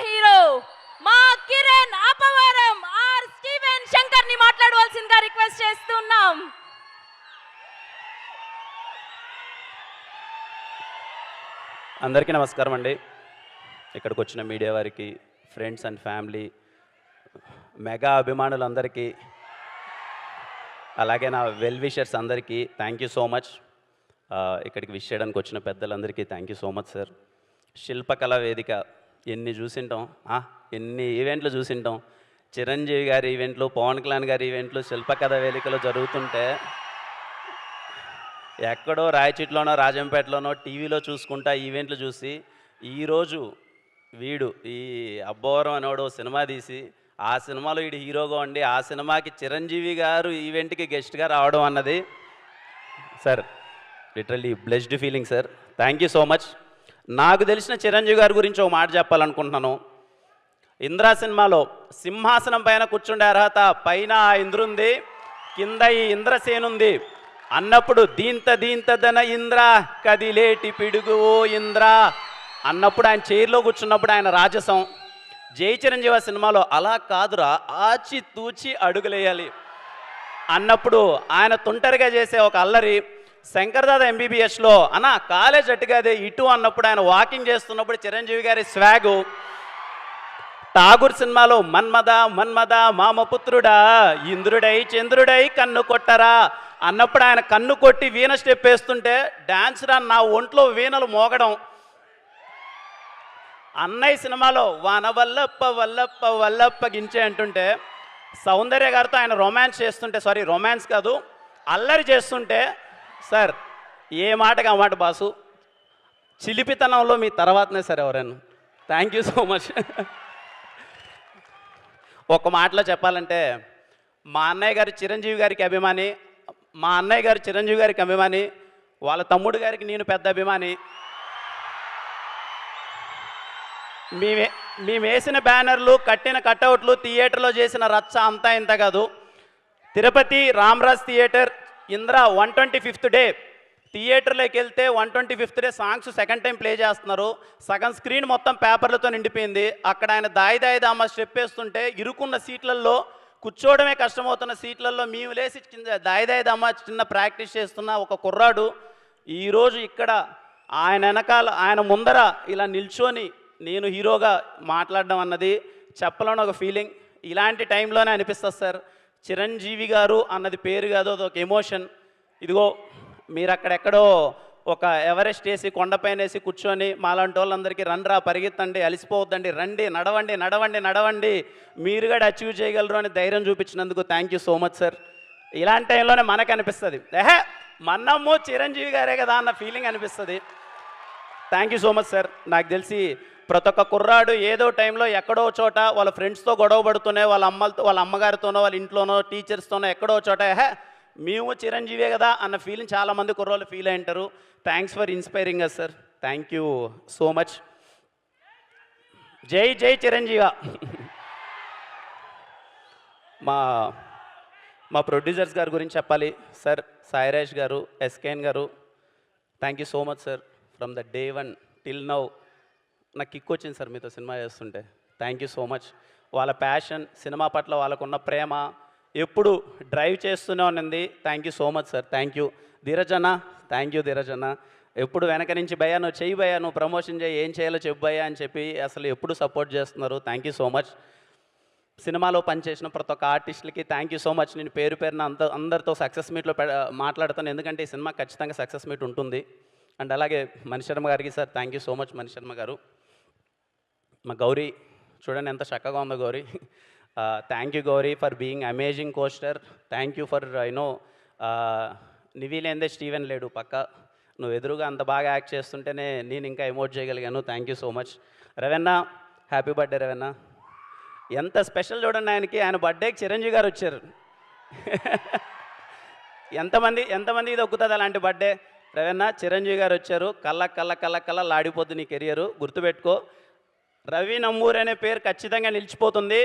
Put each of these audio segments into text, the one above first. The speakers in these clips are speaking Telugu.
హీరో మా కిరణ్ అపవరం ఆర్ స్టీవెన్ శంకర్ ని మాట్లాడవలసిందిగా రిక్వెస్ట్ చేస్తున్నాం. అందరికీ నమస్కారం అండి. ఇక్కడికి వచ్చిన మీడియా వారికి, ఫ్రెండ్స్ అండ్ ఫ్యామిలీ, మెగా అభిమానులందరికీ, అలాగే నా వెల్ విషర్స్ అందరికీ థ్యాంక్ యూ సో మచ్. ఇక్కడికి విష్ చేయడానికి వచ్చిన పెద్దలందరికీ thank you so much sir. Shilpakala Vedika ఎన్ని చూసింటాం, ఎన్ని ఈవెంట్లు చూసింటాం. చిరంజీవి గారి ఈవెంట్లు, పవన్ కళ్యాణ్ గారి ఈవెంట్లు శిల్పకళా వేదికలో జరుగుతుంటే ఎక్కడో రాయచిట్లోనో రాజంపేటలోనో టీవీలో చూసుకుంటా ఈవెంట్లు చూసి ఈరోజు వీడు ఈ అబ్బోరం అనేవాడు సినిమా తీసి ఆ సినిమాలో వీడు హీరోగా ఉండి ఆ సినిమాకి చిరంజీవి గారు ఈవెంట్కి గెస్ట్గా రావడం అన్నది sir literally blessed feeling sir. Thank you so much. నాకు తెలిసిన చిరంజీవి గారి గురించి ఒక మాట చెప్పాలనుకుంటున్నాను. ఇంద్రా సినిమాలో సింహాసనం పైన కూర్చుండే అర్హత పైన ఆ ఇంద్రుంది, కింద ఈ ఇంద్రసేనుంది అన్నప్పుడు దీంతదన ఇంద్ర కదిలేటి పిడుగు ఓ ఇంద్ర అన్నప్పుడు ఆయన చైర్లో కూర్చున్నప్పుడు ఆయన రాజసం. జై చిరంజీవి సినిమాలో అలా కాదురా ఆచి తూచి అడుగులేయాలి అన్నప్పుడు ఆయన తుంటరిగా చేసే ఒక అల్లరి. శంకర్దాద ఎంబీబీఎస్లో అన్న కాలేజ్ అట్టుగాదే ఇటు అన్నప్పుడు ఆయన వాకింగ్ చేస్తున్నప్పుడు చిరంజీవి గారి స్వాగు. ఠాగూర్ సినిమాలో మన్మద మన్మద మామపుత్రుడా ఇంద్రుడై చంద్రుడై కన్ను కొట్టరా అన్నప్పుడు ఆయన కన్ను కొట్టి వీణ స్టెప్ వేస్తుంటే డాన్స్ రా నా ఒంట్లో వీణలు మోగడం. అన్నయ్య సినిమాలో వాన వల్లప్ప వల్లప్ప వల్లప్ప గించే అంటుంటే సౌందర్య గారితో ఆయన రొమాన్స్ చేస్తుంటే, సారీ రొమాన్స్ కాదు అల్లరి చేస్తుంటే సార్ ఏ మాటగా ఆ మాట బాసు, చిలిపితనంలో మీ తర్వాతనే సార్ ఎవరైనా. Thank you so much. ఒక మాటలో చెప్పాలంటే మా అన్నయ్య గారు చిరంజీవి గారికి అభిమాని, మా అన్నయ్య గారు చిరంజీవి గారికి అభిమాని, వాళ్ళ తమ్ముడు గారికి నేను పెద్ద అభిమాని. మేము వేసిన బ్యానర్లు, కట్టిన కట్అవుట్లు, థియేటర్లో చేసిన రచ్చ అంతా ఇంత కాదు. Tirupati Ramaraj theatre Indra 125th day థియేటర్లోకి వెళ్తే 125th day songs second time play చేస్తున్నారు. సగం స్క్రీన్ మొత్తం పేపర్లతో నిండిపోయింది. అక్కడ ఆయన దాయి దామ స్టెప్ వేస్తుంటే ఇరుకున్న సీట్లలో కూర్చోవడమే కష్టమవుతున్న సీట్లలో మేము లేసి దాయి దామ చిన్న ప్రాక్టీస్ చేస్తున్న ఒక కుర్రాడు ఈరోజు ఇక్కడ ఆయన వెనకాల ఆయన ముందర ఇలా నిల్చొని నేను హీరోగా మాట్లాడడం అన్నది చెప్పలేని ఒక ఫీలింగ్. ఇలాంటి టైంలోనే అనిపిస్తుంది సార్ చిరంజీవి గారు అన్నది పేరు కాదు, అదొక ఎమోషన్. ఇదిగో మీరు అక్కడెక్కడో ఒక ఎవరెస్ట్ వేసి కొండపైన వేసి కూర్చొని మాలాంటి వాళ్ళందరికీ రండ్రా పరిగెత్తండి అలసిపోవద్దండి రండి నడవండి నడవండి నడవండి మీరు కూడా అచీవ్ చేయగలరు అని ధైర్యం చూపించినందుకు thank you so much sir. ఇలాంటి టైంలోనే మనకు అనిపిస్తుంది మన్నమ్ము చిరంజీవి గారే కదా అన్న ఫీలింగ్ అనిపిస్తుంది. Thank you so much sir. నాకు తెలిసి ప్రతి ఒక్క కుర్రాడు ఏదో టైంలో ఎక్కడో చోట వాళ్ళ ఫ్రెండ్స్తో గొడవ పడుతూనే వాళ్ళ అమ్మగారితోనో వాళ్ళ ఇంట్లోనో టీచర్స్తోనో ఎక్కడో చోట మేము చిరంజీవే కదా అన్న ఫీలింగ్ చాలామంది కుర్రోళ్ళు ఫీల్ అయి ఉంటారు. Thanks for inspiring us sir. Thank you so much. జై జై చిరంజీవ. మా ప్రొడ్యూసర్స్ గారి గురించి చెప్పాలి sir. Sairaj garu, SKN garu, thank you so much sir. From the day 1 till now నాకు కిక్ వచ్చింది సార్ మీతో సినిమా చేస్తుంటే. Thank you so much. వాళ్ళ ప్యాషన్, సినిమా పట్ల వాళ్ళకున్న ప్రేమ ఎప్పుడు డ్రైవ్ చేస్తూనే ఉన్నది. Thank you so much sir. Thank you Dheeraj అన్న. థ్యాంక్ యూ ధీరజ్ అన్న. ఎప్పుడు వెనక నుంచి భయ్యా నువ్వు చెయ్యి భయ్యా, నువ్వు ప్రమోషన్ చేయి, ఏం చేయాలో చెప్పు భయ్యా అని చెప్పి అసలు ఎప్పుడు సపోర్ట్ చేస్తున్నారు. Thank you so much. సినిమాలో పనిచేసిన ప్రతి ఒక్క ఆర్టిస్టులకి థ్యాంక్ యూ సో మచ్. నేను పేరు పేరున అందరితో సక్సెస్ మీట్లో మాట్లాడతాను, ఎందుకంటే ఈ సినిమా ఖచ్చితంగా సక్సెస్ మీట్ ఉంటుంది. అండ్ అలాగే మణిశర్మ గారికి sir thank you so much. Manisharma garu, మా గౌరీ చూడండి ఎంత చక్కగా ఉందో Gowri. Thank you Gowri for being amazing costar. Thank you for no నివీలేందే స్టీవెన్ లేడు పక్క, నువ్వు ఎదురుగా అంత బాగా యాక్ట్ చేస్తుంటేనే నేను ఇంకా ఎమోట్ చేయగలిగాను. Thank you so much. Ravanna happy birthday Ravanna. ఎంత స్పెషల్ చూడండి ఆయనకి, ఆయన బర్త్డేకి చిరంజీవి గారు వచ్చారు. ఎంతమంది ఇది ఒక్కుతుంది అలాంటి బర్త్డే. రవెన్న చిరంజీవి గారు వచ్చారు, కళ్ళ లాడిపోద్దు నీ కెరియరు. గుర్తుపెట్టుకో, రవి నంబూరి అనే పేరు ఖచ్చితంగా నిలిచిపోతుంది.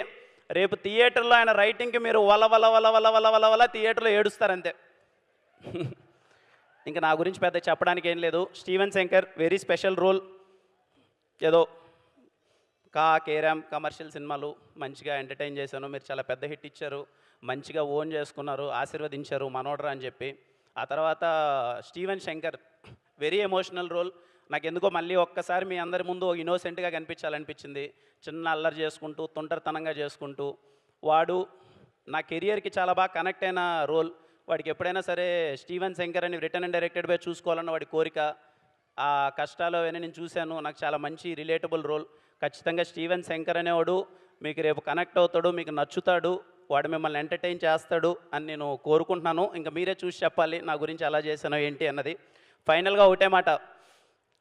రేపు థియేటర్లో ఆయన రైటింగ్కి మీరు వల థియేటర్లో ఏడుస్తారంతే. ఇంకా నా గురించి పెద్ద చెప్పడానికి ఏం లేదు. Steven Shankar very special role. ఏదో కేరామ్ కమర్షియల్ సినిమాలు మంచిగా ఎంటర్టైన్ చేశాను. మీరు చాలా పెద్ద హిట్ ఇచ్చారు, మంచిగా ఓన్ చేసుకున్నారు, ఆశీర్వదించారు మనోడరా అని చెప్పి. ఆ తర్వాత Steven Shankar very emotional role. నాకు ఎందుకో మళ్ళీ ఒక్కసారి మీ అందరి ముందు ఇన్నోసెంట్గా కనిపించాలనిపించింది. చిన్న అల్లరి చేసుకుంటూ తొంటరితనంగా చేసుకుంటూ వాడు నా కెరియర్కి చాలా బాగా కనెక్ట్ అయిన రోల్. వాడికి ఎప్పుడైనా సరే స్టీవెన్ శంకర్ అని రిటర్న్ అండ్ డైరెక్టెడ్ బై చూసుకోవాలన్న వాడి కోరిక, ఆ కష్టాలు అవన్నీ నేను చూశాను. నాకు చాలా మంచి రిలేటబుల్ రోల్. ఖచ్చితంగా స్టీవెన్ శంకర్ అనేవాడు మీకు రేపు కనెక్ట్ అవుతాడు, మీకు నచ్చుతాడు, వాడు మిమ్మల్ని ఎంటర్టైన్ చేస్తాడు అని నేను కోరుకుంటున్నాను. ఇంకా మీరే చూసి చెప్పాలి నా గురించి ఎలా చేశానో ఏంటి అన్నది. ఫైనల్గా ఒకటే మాట,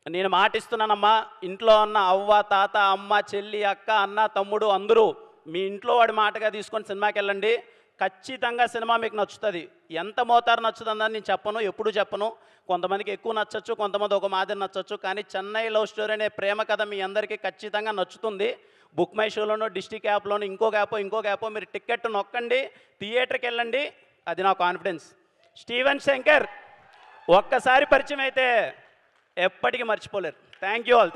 నేను మాట ఇస్తున్నానమ్మా, ఇంట్లో ఉన్న అవ్వ, తాత, అమ్మ, చెల్లి, అక్క, అన్న, తమ్ముడు అందరూ మీ ఇంట్లో వాడి మాటగా తీసుకొని సినిమాకి వెళ్ళండి. ఖచ్చితంగా సినిమా మీకు నచ్చుతుంది. ఎంత మోతారు నచ్చుతుందని నేను చెప్పను, ఎప్పుడు చెప్పను. కొంతమందికి ఎక్కువ నచ్చచ్చు, కొంతమంది ఒక మాదిరి నచ్చచ్చు. కానీ చెన్నై లవ్ స్టోరీ అనే ప్రేమ కథ మీ అందరికీ ఖచ్చితంగా నచ్చుతుంది. బుక్ మై షోలోనో, డిస్ట్రిక్ట్ యాప్లోనో, ఇంకో యాపో మీరు టికెట్ నొక్కండి, థియేటర్కి వెళ్ళండి. అది నా కాన్ఫిడెన్స్. స్టీవెన్ శంకర్ ఒక్కసారి పరిచయం అయితే ఎప్పటికీ మర్చిపోలేరు. Thank you all.